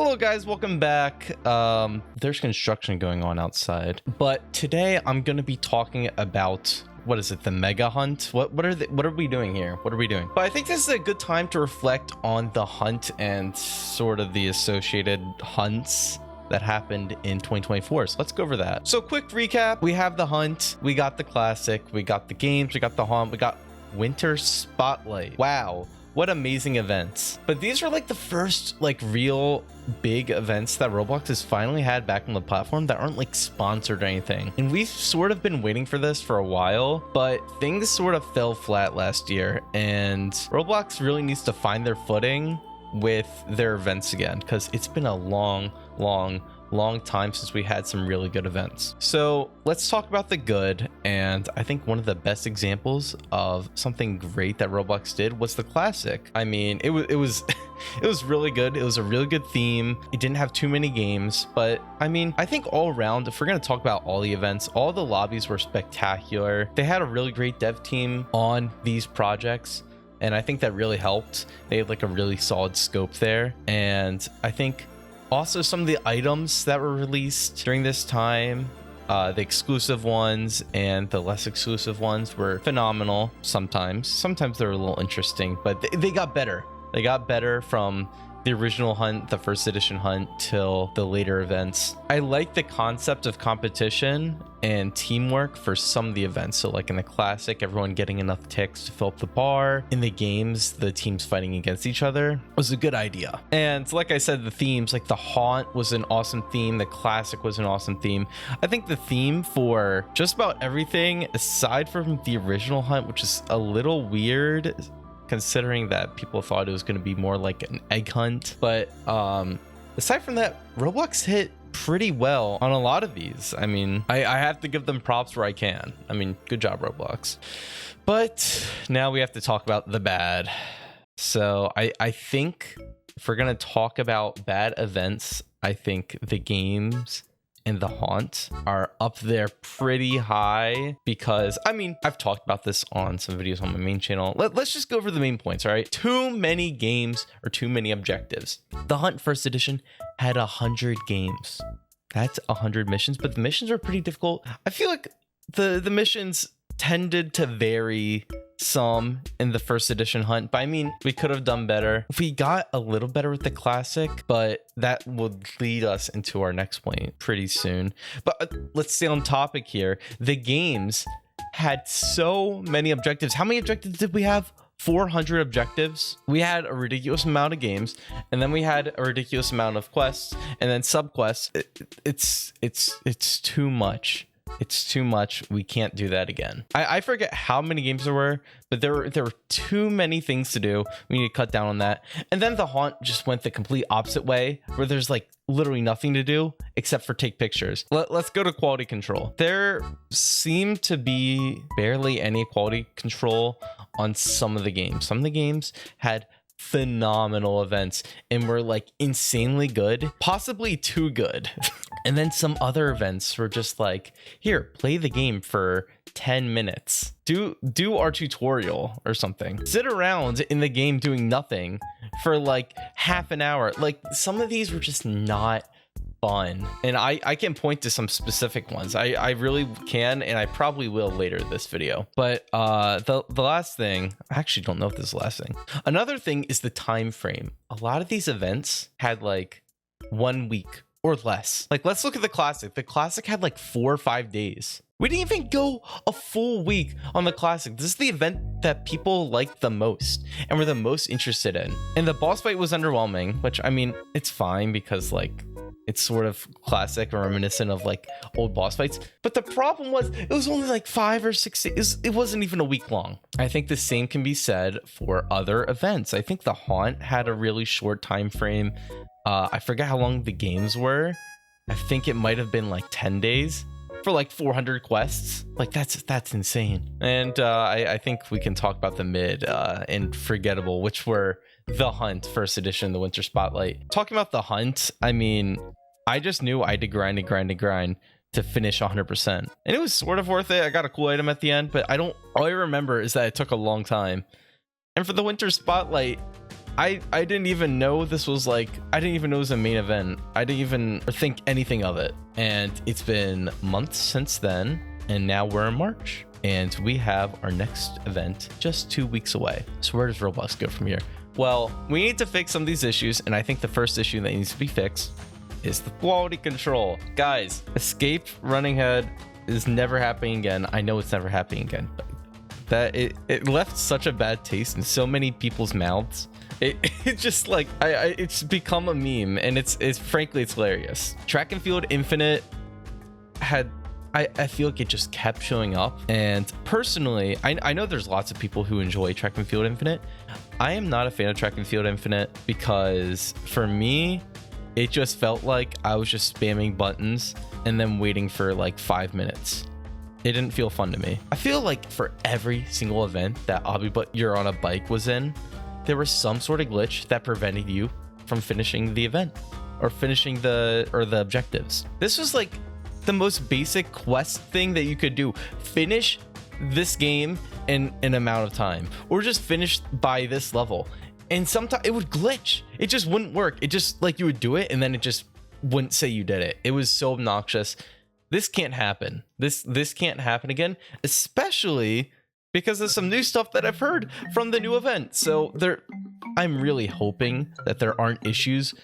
Hello guys, welcome back. There's construction going on outside, but today I'm going to be talking about, what is it, the mega hunt? What are we doing here? What are we doing? But I think this is a good time to reflect on the hunt and sort of the associated hunts that happened in 2024. So let's go over that. So quick recap, we have the hunt, we got the classic, we got the games, we got the hunt, we got Winter Spotlight. Wow, what amazing events. But these are like the first like real big events that Roblox has finally had back on the platform that aren't like sponsored or anything. And we've sort of been waiting for this for a while, but things sort of fell flat last year, and Roblox really needs to find their footing with their events again, because it's been a long time since we had some really good events. So let's talk about the good, and I think one of the best examples of something great that Roblox did was the classic. I mean, it was it was really good. It was a really good theme. It didn't have too many games, but I mean, I think all around, if we're going to talk about all the events, all the lobbies were spectacular. They had a really great dev team on these projects, and I think that really helped. They had like a really solid scope there. And I think also some of the items that were released during this time, the exclusive ones and the less exclusive ones, were phenomenal. Sometimes they're a little interesting, but they got better. They got better from the original hunt, the first edition hunt, till the later events. I like the concept of competition and teamwork for some of the events. So like in the classic, everyone getting enough ticks to fill up the bar. In the games, the teams fighting against each other was a good idea. And like I said, the themes, like the haunt was an awesome theme. The classic was an awesome theme. I think the theme for just about everything, aside from the original hunt, which is a little weird, considering that people thought it was going to be more like an egg hunt. But aside from that, Roblox hit pretty well on a lot of these. I mean, I have to give them props where I can. I mean, good job, Roblox. But now we have to talk about the bad. So I think if we're going to talk about bad events, I think the games and the haunt are up there pretty high, because I mean, I've talked about this on some videos on my main channel. Let's just go over the main points. All right, too many games or too many objectives. The hunt first edition had 100 games. That's 100 missions, but the missions were pretty difficult. I feel like the missions tended to vary some in the first edition hunt, but I mean, we could have done better. We got a little better with the classic, but that would lead us into our next point pretty soon. But let's stay on topic here. The games had so many objectives. How many objectives did we have? 400 objectives. We had a ridiculous amount of games, and then we had a ridiculous amount of quests, and then subquests. It's too much. It's too much. We can't do that again. I forget how many games there were, but there were too many things to do. We need to cut down on that. And then the haunt just went the complete opposite way, where there's like literally nothing to do except for take pictures. Let's go to quality control. There seemed to be barely any quality control on some of the games. Some of the games had phenomenal events and were like insanely good, possibly too good. And then some other events were just like, here, play the game for 10 minutes. Do our tutorial or something. Sit around in the game doing nothing for like half an hour. Like, some of these were just not fun. And I can point to some specific ones. I really can, and I probably will later in this video. But the last thing, I actually don't know if this is the last thing. Another thing is the time frame. A lot of these events had like 1 week or less. Like, let's look at the classic. The classic had like 4 or 5 days. We didn't even go a full week on the classic. This is the event that people liked the most and were the most interested in. And the boss fight was underwhelming, which, I mean, it's fine because like it's sort of classic or reminiscent of like old boss fights. But the problem was it was only like 5 or 6 days. It wasn't even a week long. I think the same can be said for other events. I think the haunt had a really short time frame. I forget how long the games were. I think it might have been like 10 days for like 400 quests. Like, that's insane. And I think we can talk about the mid and forgettable, which were the hunt first edition, the Winter Spotlight. Talking about the hunt, I mean, I just knew I had to grind to finish 100%, and it was sort of worth it. I got a cool item at the end, but all I remember is that it took a long time. And for the Winter Spotlight, I didn't even know this was like, I didn't even know it was a main event. I didn't even think anything of it. And it's been months since then. And now we're in March. And we have our next event just 2 weeks away. So where does Roblox go from here? Well, we need to fix some of these issues. And I think the first issue that needs to be fixed is the quality control. Guys, escape running head is never happening again. I know it's never happening again. But that it left such a bad taste in so many people's mouths. It just like it's become a meme, and it's frankly it's hilarious. Track and Field Infinite had I feel like it just kept showing up, and personally I know there's lots of people who enjoy Track and Field Infinite. I am not a fan of Track and Field Infinite because for me it just felt like I was just spamming buttons and then waiting for like 5 minutes. It didn't feel fun to me. I feel like for every single event that Obby But You're on a Bike was in, there was some sort of glitch that prevented you from finishing the event or finishing the objectives. This was like the most basic quest thing that you could do. Finish this game in an amount of time, or just finish by this level. And sometimes it would glitch. It just wouldn't work. It just like you would do it and then it just wouldn't say you did it. It was so obnoxious. This can't happen. This can't happen again, especially because of some new stuff that I've heard from the new event. So I'm really hoping that there aren't issues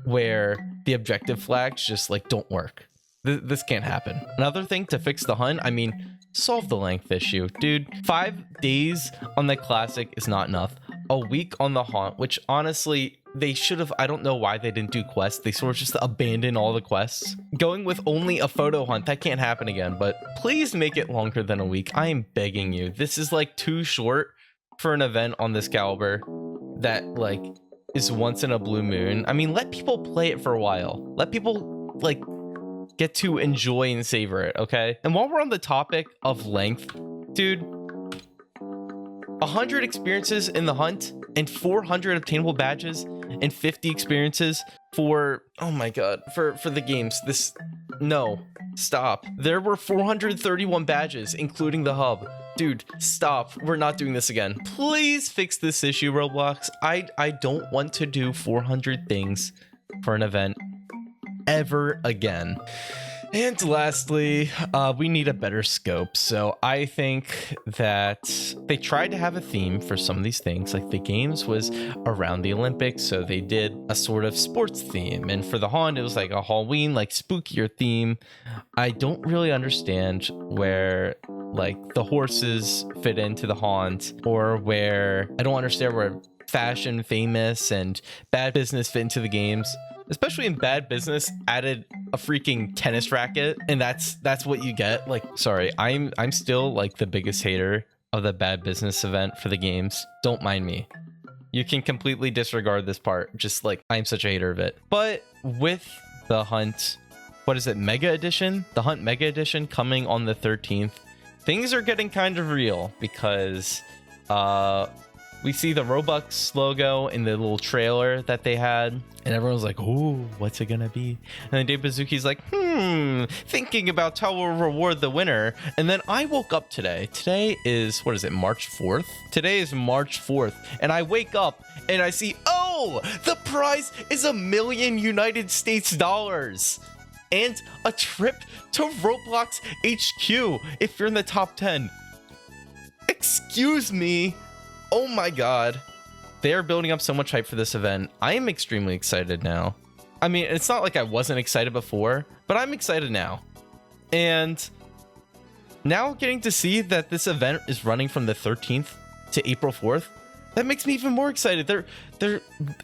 where the objective flags just like don't work. This can't happen. Another thing to fix the hunt, I mean, solve the length issue. Dude, 5 days on the classic is not enough. A week on the haunt, which honestly, they should have, I don't know why they didn't do quests. They sort of just abandoned all the quests. Going with only a photo hunt, that can't happen again, but please make it longer than a week. I am begging you. This is like too short for an event on this caliber that like is once in a blue moon. I mean, let people play it for a while. Let people like get to enjoy and savor it, okay? And while we're on the topic of length, dude, 100 experiences in the hunt and 400 obtainable badges and 50 experiences for, oh my god, for the games. No, stop. There were 431 badges, including the hub. Dude, stop. We're not doing this again. Please fix this issue, Roblox. I don't want to do 400 things for an event ever again. And lastly, we need a better scope. So I think that they tried to have a theme for some of these things. Like the games was around the Olympics, so they did a sort of sports theme. And for the haunt, it was like a Halloween, like spookier theme. I don't really understand where like the horses fit into the haunt, or where I don't understand where fashion, famous, and bad business fit into the games. Especially in Bad Business, added a freaking tennis racket, and that's what you get. Like, sorry, I'm still like the biggest hater of the Bad Business event for the games. Don't mind me. You can completely disregard this part. Just like, I'm such a hater of it. But with the hunt, what is it, Mega Edition? The Hunt Mega Edition coming on the 13th. Things are getting kind of real because we see the Roblox logo in the little trailer that they had, and everyone's like, "Oh, what's it gonna be?" And then Dave Bazuki's like, thinking about how we'll reward the winner. And then I woke up today. Today is, what is it, March 4th? Today is March 4th, and I wake up and I see, oh, the prize is $1 million United States dollars and a trip to Roblox HQ if you're in the top 10. Excuse me. Oh my god. They are building up so much hype for this event. I am extremely excited now. I mean, it's not like I wasn't excited before, but I'm excited now. And now getting to see that this event is running from the 13th to April 4th, that makes me even more excited.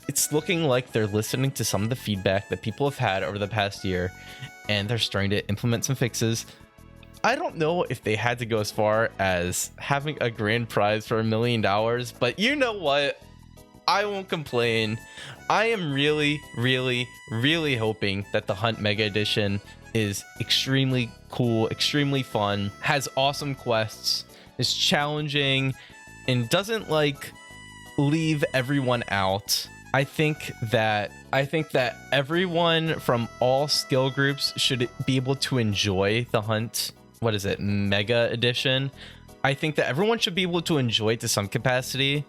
It's looking like they're listening to some of the feedback that people have had over the past year, and they're starting to implement some fixes. I don't know if they had to go as far as having a grand prize for $1 million, but you know what? I won't complain. I am really, really, really hoping that the Hunt Mega Edition is extremely cool, extremely fun, has awesome quests, is challenging, and doesn't like leave everyone out. I think that everyone from all skill groups should be able to enjoy the Hunt, what is it, Mega Edition. I think that everyone should be able to enjoy it to some capacity.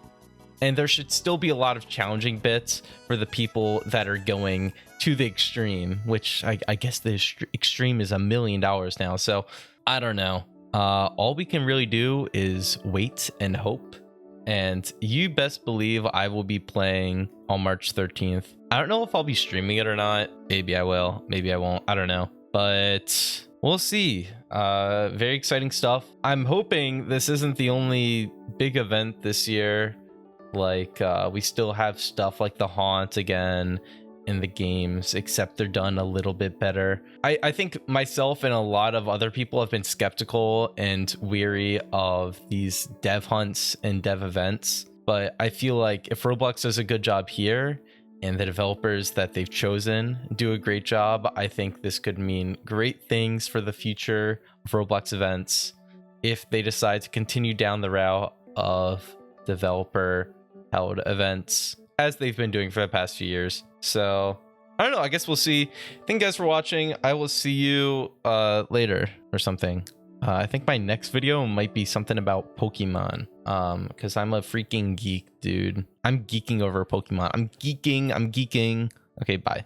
And there should still be a lot of challenging bits for the people that are going to the extreme, which I guess the extreme is $1 million now. So I don't know. All we can really do is wait and hope. And you best believe I will be playing on March 13th. I don't know if I'll be streaming it or not. Maybe I will. Maybe I won't. I don't know. But we'll see. Very exciting stuff. I'm hoping this isn't the only big event this year. Like, we still have stuff like the Haunt again in the games, except they're done a little bit better. I think myself and a lot of other people have been skeptical and weary of these dev hunts and dev events. But I feel like if Roblox does a good job here and the developers that they've chosen do a great job, I think this could mean great things for the future of Roblox events if they decide to continue down the route of developer held events as they've been doing for the past few years. So I don't know, I guess we'll see. Thank you guys for watching. I will see you later or something. I think my next video might be something about Pokemon, because I'm a freaking geek, dude. I'm geeking over Pokemon. I'm geeking. Okay, bye.